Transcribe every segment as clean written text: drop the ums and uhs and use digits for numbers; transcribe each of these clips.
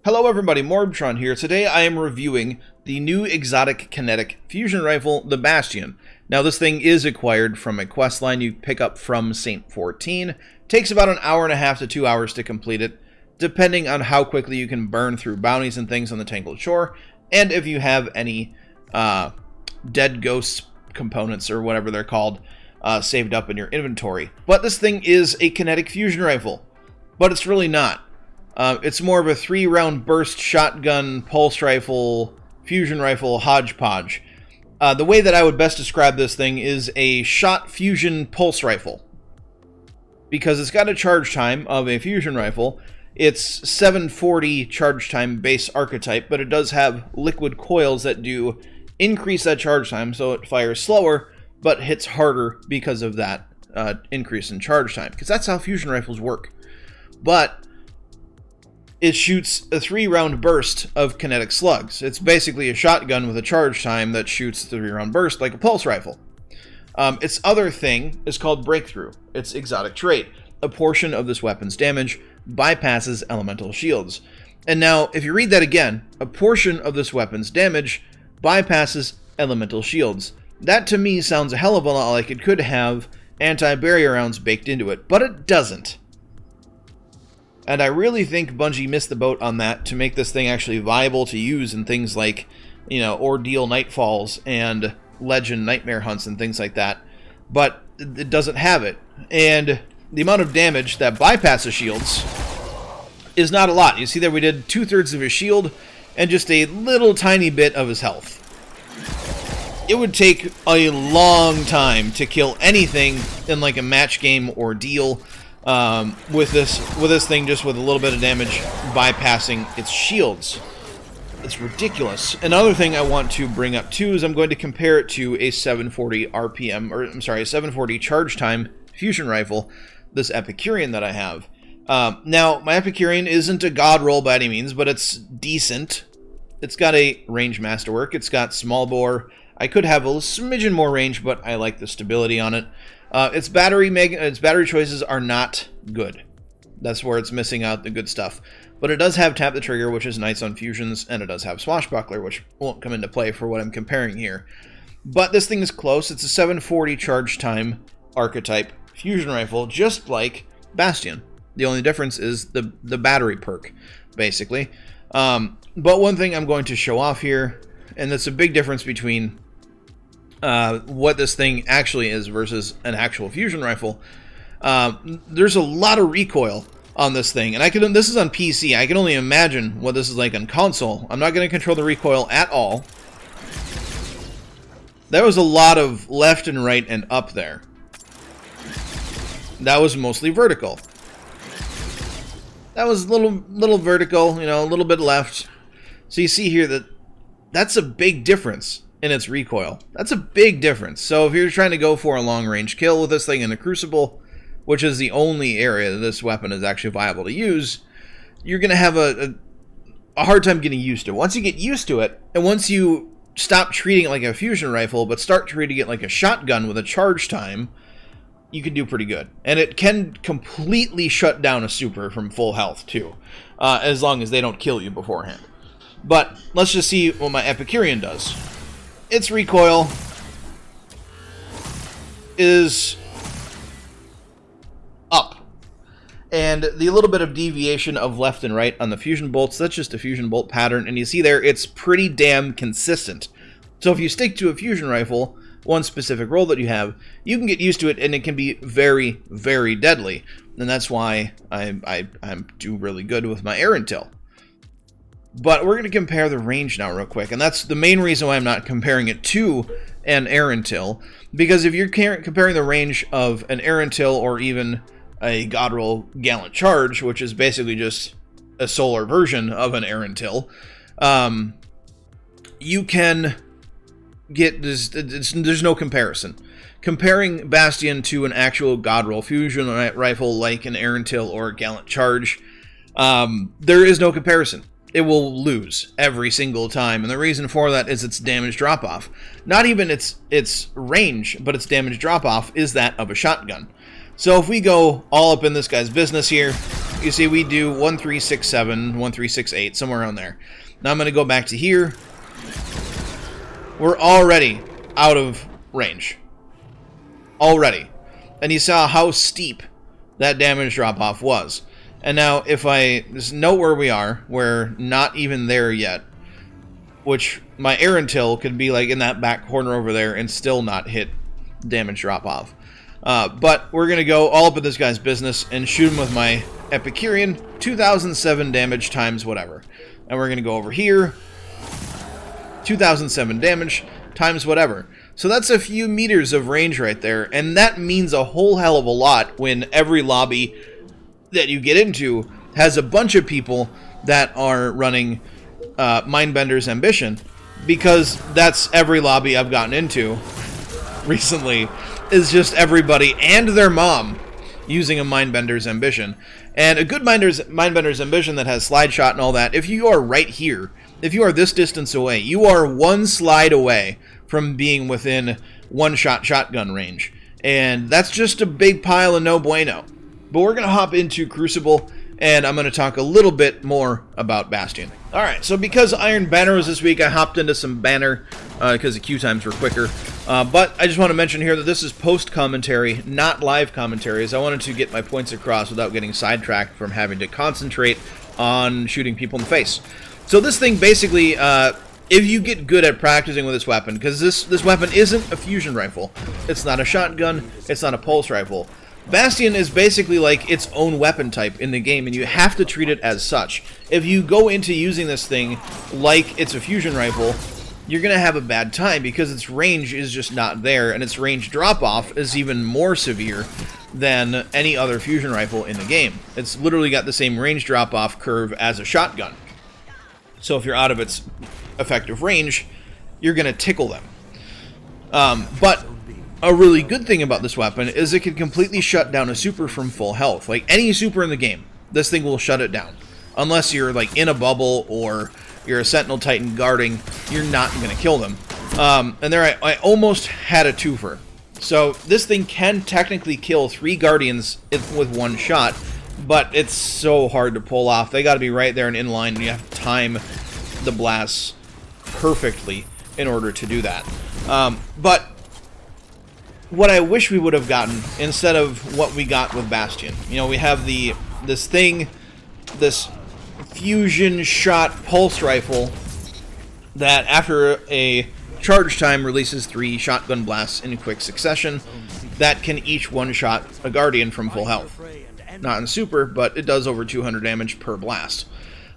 Hello everybody, MorbTron here. Today I am reviewing the new exotic Kinetic Fusion Rifle, the Bastion. Now this thing is acquired from a quest line you pick up from Saint 14. Takes about an hour and a half to 2 hours to complete it, depending on how quickly you can burn through bounties and things on the Tangled Shore, and if you have any dead ghost components, or whatever they're called, saved up in your inventory. But this thing is a Kinetic Fusion Rifle, but it's really not. It's more of a 3-round burst shotgun, pulse rifle, fusion rifle hodgepodge. The way that I would best describe this thing is a shot fusion pulse rifle, because it's got a charge time of a fusion rifle. It's 740 charge time base archetype, but it does have liquid coils that do increase that charge time, so it fires slower, but hits harder because of that increase in charge time, because that's how fusion rifles work. But it shoots a 3-round burst of kinetic slugs. It's basically a shotgun with a charge time that shoots a 3-round burst like a pulse rifle. Its other thing is called Breakthrough. Its exotic trait. A portion of this weapon's damage bypasses elemental shields. And now, if you read that again, a portion of this weapon's damage bypasses elemental shields. That to me sounds a hell of a lot like it could have anti-barrier rounds baked into it, but it doesn't. And I really think Bungie missed the boat on that to make this thing actually viable to use in things like, you know, Ordeal Nightfalls and Legend Nightmare Hunts and things like that. But it doesn't have it. And the amount of damage that bypasses shields is not a lot. You see there we did 2/3 of his shield and just a little tiny bit of his health. It would take a long time to kill anything in like a match game ordeal. With this thing just with a little bit of damage bypassing its shields. It's ridiculous. Another thing I want to bring up too is I'm going to compare it to a 740 RPM, or I'm sorry, a 740 charge time fusion rifle, this Epicurean that I have. Now, my Epicurean isn't a god roll by any means, but it's decent. It's got a range masterwork, it's got small bore. I could have a smidgen more range, but I like the stability on it. Its battery choices are not good. That's where it's missing out the good stuff. But it does have tap the trigger, which is nice on fusions, and it does have swashbuckler, which won't come into play for what I'm comparing here. But this thing is close. It's a 740 charge time archetype fusion rifle, just like Bastion. The only difference is the battery perk, basically. But one thing I'm going to show off here, and that's a big difference between what this thing actually is versus an actual fusion rifle. There's a lot of recoil on this thing, and this is on PC. I can only imagine what this is like on console. I'm not going to control the recoil at all. There was a lot of left and right and up there. That was mostly vertical. That was a little vertical, you know, a little bit left. So you see here that that's a big difference in its recoil. That's a big difference. So if you're trying to go for a long-range kill with this thing in the Crucible, which is the only area that this weapon is actually viable to use, you're going to have a hard time getting used to it. Once you get used to it, and once you stop treating it like a fusion rifle, but start treating it like a shotgun with a charge time, you can do pretty good. And it can completely shut down a super from full health, too, as long as they don't kill you beforehand. But let's just see what my Epicurean does. Its recoil is up. And the little bit of deviation of left and right on the fusion bolts, that's just a fusion bolt pattern. And you see there, it's pretty damn consistent. So if you stick to a fusion rifle, one specific roll that you have, you can get used to it, and it can be very, very deadly. And that's why I do really good with my Aerentil. But we're going to compare the range now real quick, and that's the main reason why I'm not comparing it to an Aerentil, because if you're comparing the range of an Aerentil or even a Godroll Gallant Charge, which is basically just a solar version of an Aerentil, you can get this. There's no comparison. Comparing Bastion to an actual Godroll fusion rifle like an Aerentil or a Gallant Charge, there is no comparison. It will lose every single time, and the reason for that is its damage drop-off. Not even its range, but its damage drop-off is that of a shotgun. So if we go all up in this guy's business here, you see we do 1367, 1368, somewhere around there. Now I'm going to go back to here. We're already out of range. Already. And you saw how steep that damage drop-off was. And now if I just note where we are, we're not even there yet. Which my air intel could be like in that back corner over there and still not hit damage drop-off. But we're going to go all up in this guy's business and shoot him with my Epicurean, 2007 damage times whatever. And we're going to go over here, 2007 damage times whatever. So that's a few meters of range right there, and that means a whole hell of a lot when every lobby that you get into has a bunch of people that are running Mindbender's Ambition, because that's every lobby I've gotten into recently, is just everybody and their mom using a Mindbender's Ambition. And a good Mindbender's Ambition that has slide shot and all that, if you are right here, if you are this distance away, you are one slide away from being within one-shot shotgun range. And that's just a big pile of no bueno. But we're going to hop into Crucible, and I'm going to talk a little bit more about Bastion. Alright, so because Iron Banner was this week, I hopped into some Banner because the queue times were quicker. But I just want to mention here that this is post-commentary, not live commentary, as I wanted to get my points across without getting sidetracked from having to concentrate on shooting people in the face. So this thing basically, if you get good at practicing with this weapon, because this weapon isn't a fusion rifle, it's not a shotgun, it's not a pulse rifle. Bastion is basically like its own weapon type in the game, and you have to treat it as such. If you go into using this thing like it's a fusion rifle, you're going to have a bad time because its range is just not there, and its range drop-off is even more severe than any other fusion rifle in the game. It's literally got the same range drop-off curve as a shotgun. So if you're out of its effective range, you're going to tickle them. But a really good thing about this weapon is it can completely shut down a super from full health. Like any super in the game, this thing will shut it down. Unless you're like in a bubble or you're a Sentinel Titan guarding, you're not going to kill them. And there I almost had a twofer. So this thing can technically kill 3 Guardians with one shot, but it's so hard to pull off. They got to be right there and in line, and you have to time the blasts perfectly in order to do that. But what I wish we would have gotten instead of what we got with Bastion, you know, we have this fusion shot pulse rifle that after a charge time releases 3 shotgun blasts in quick succession that can each one-shot a Guardian from full health. Not in super, but it does over 200 damage per blast.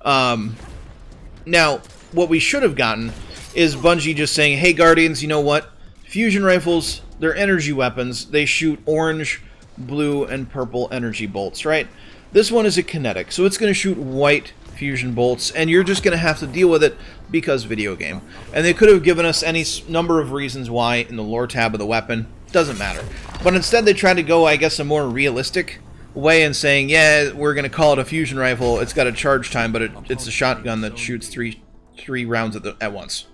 Now, what we should have gotten is Bungie just saying, hey Guardians, you know what? Fusion rifles, they're energy weapons. They shoot orange, blue, and purple energy bolts, right? This one is a kinetic, so it's going to shoot white fusion bolts, and you're just going to have to deal with it because video game. And they could have given us any number of reasons why in the lore tab of the weapon. Doesn't matter. But instead they tried to go, I guess, a more realistic way in saying, yeah, we're going to call it a fusion rifle. It's got a charge time, but it's a shotgun that shoots three rounds at once.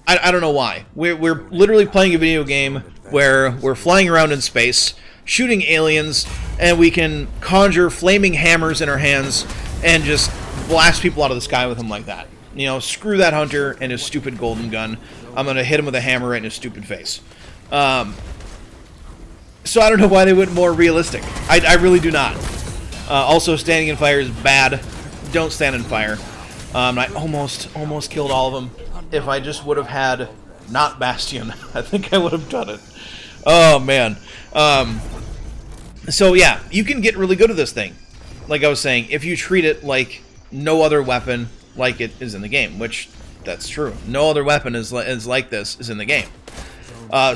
I don't know why. We're literally playing a video game where we're flying around in space, shooting aliens, and we can conjure flaming hammers in our hands and just blast people out of the sky with them like that. You know, screw that hunter and his stupid golden gun. I'm going to hit him with a hammer right in his stupid face. So I don't know why they went more realistic. I really do not. Also, standing in fire is bad. Don't stand in fire. I almost killed all of them. If I just would have had not Bastion, I think I would have done it. Oh, man. So, yeah, you can get really good at this thing. Like I was saying, if you treat it like no other weapon like it is in the game, which, that's true. No other weapon is like this is in the game.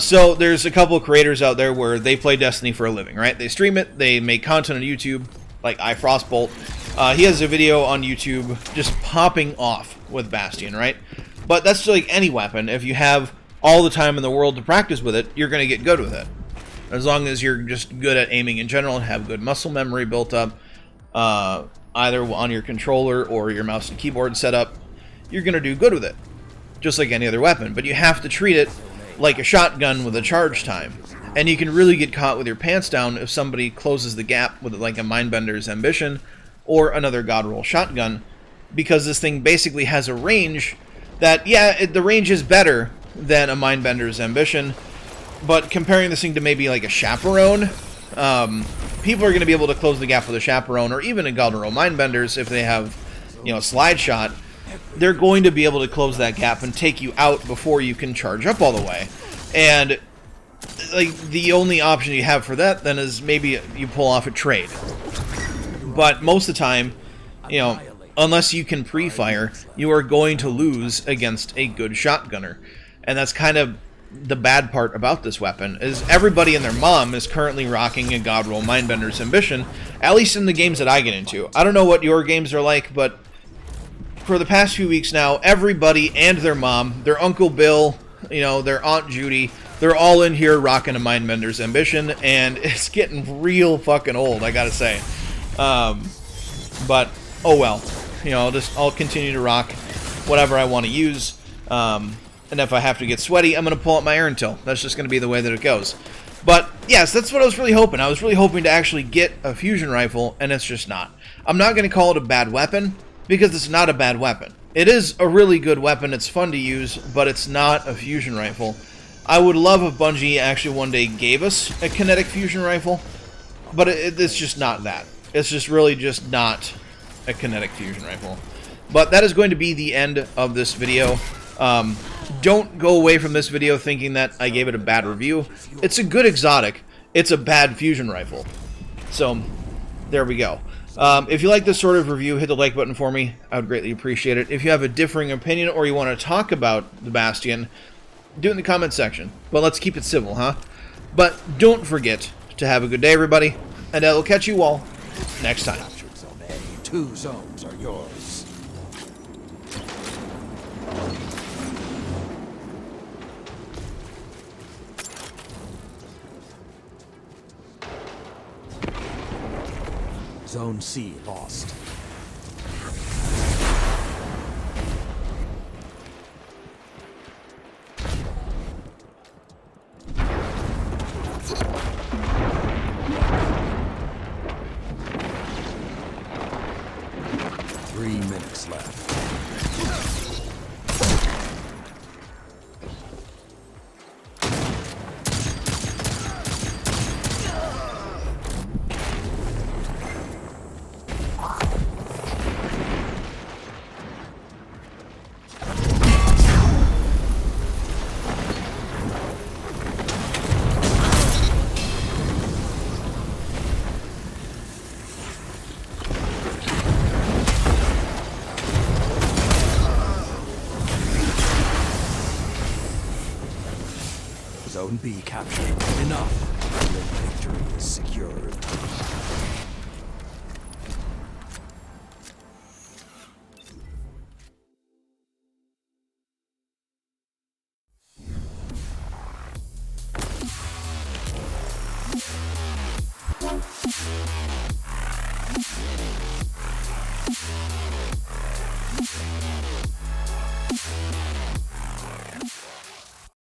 So, there's a couple of creators out there where they play Destiny for a living, right? They stream it, they make content on YouTube, like iFrostbolt. He has a video on YouTube just popping off with Bastion, right? But that's like any weapon. If you have all the time in the world to practice with it, you're going to get good with it. As long as you're just good at aiming in general and have good muscle memory built up, either on your controller or your mouse and keyboard setup, you're going to do good with it. Just like any other weapon. But you have to treat it like a shotgun with a charge time. And you can really get caught with your pants down if somebody closes the gap with like a Mindbender's Ambition or another God Roll shotgun, because this thing basically has a range that, yeah, the range is better than a Mindbender's Ambition, but comparing this thing to maybe like a Chaperone, people are going to be able to close the gap with a Chaperone or even a God Roll Mindbenders if they have, you know, slide shot. They're going to be able to close that gap and take you out before you can charge up all the way. And like the only option you have for that then is maybe you pull off a trade. But most of the time, you know, unless you can pre-fire, you are going to lose against a good shotgunner. And that's kind of the bad part about this weapon, is everybody and their mom is currently rocking a God Roll Mindbender's Ambition, at least in the games that I get into. I don't know what your games are like, but for the past few weeks now, everybody and their mom, their Uncle Bill, you know, their Aunt Judy, they're all in here rocking a Mindbender's Ambition, and it's getting real fucking old, I gotta say. But, oh well. You know, I'll continue to rock whatever I want to use. And if I have to get sweaty, I'm going to pull out my Iron Till. That's just going to be the way that it goes. But, yes, that's what I was really hoping. I was really hoping to actually get a fusion rifle, and it's just not. I'm not going to call it a bad weapon, because it's not a bad weapon. It is a really good weapon. It's fun to use, but it's not a fusion rifle. I would love if Bungie actually one day gave us a Kinetic Fusion Rifle, but it's just not that. It's just really just not a Kinetic Fusion Rifle. But that is going to be the end of this video. Don't go away from this video thinking that I gave it a bad review. It's a good exotic. It's a bad fusion rifle. So, there we go. If you like this sort of review, hit the like button for me. I would greatly appreciate it. If you have a differing opinion or you want to talk about the Bastion, do it in the comment section. But let's keep it civil, huh? But don't forget to have a good day, everybody, and I will catch you all next time. 2 zones are yours. Zone C lost. Left. Zone B captured. Enough. The victory is secured.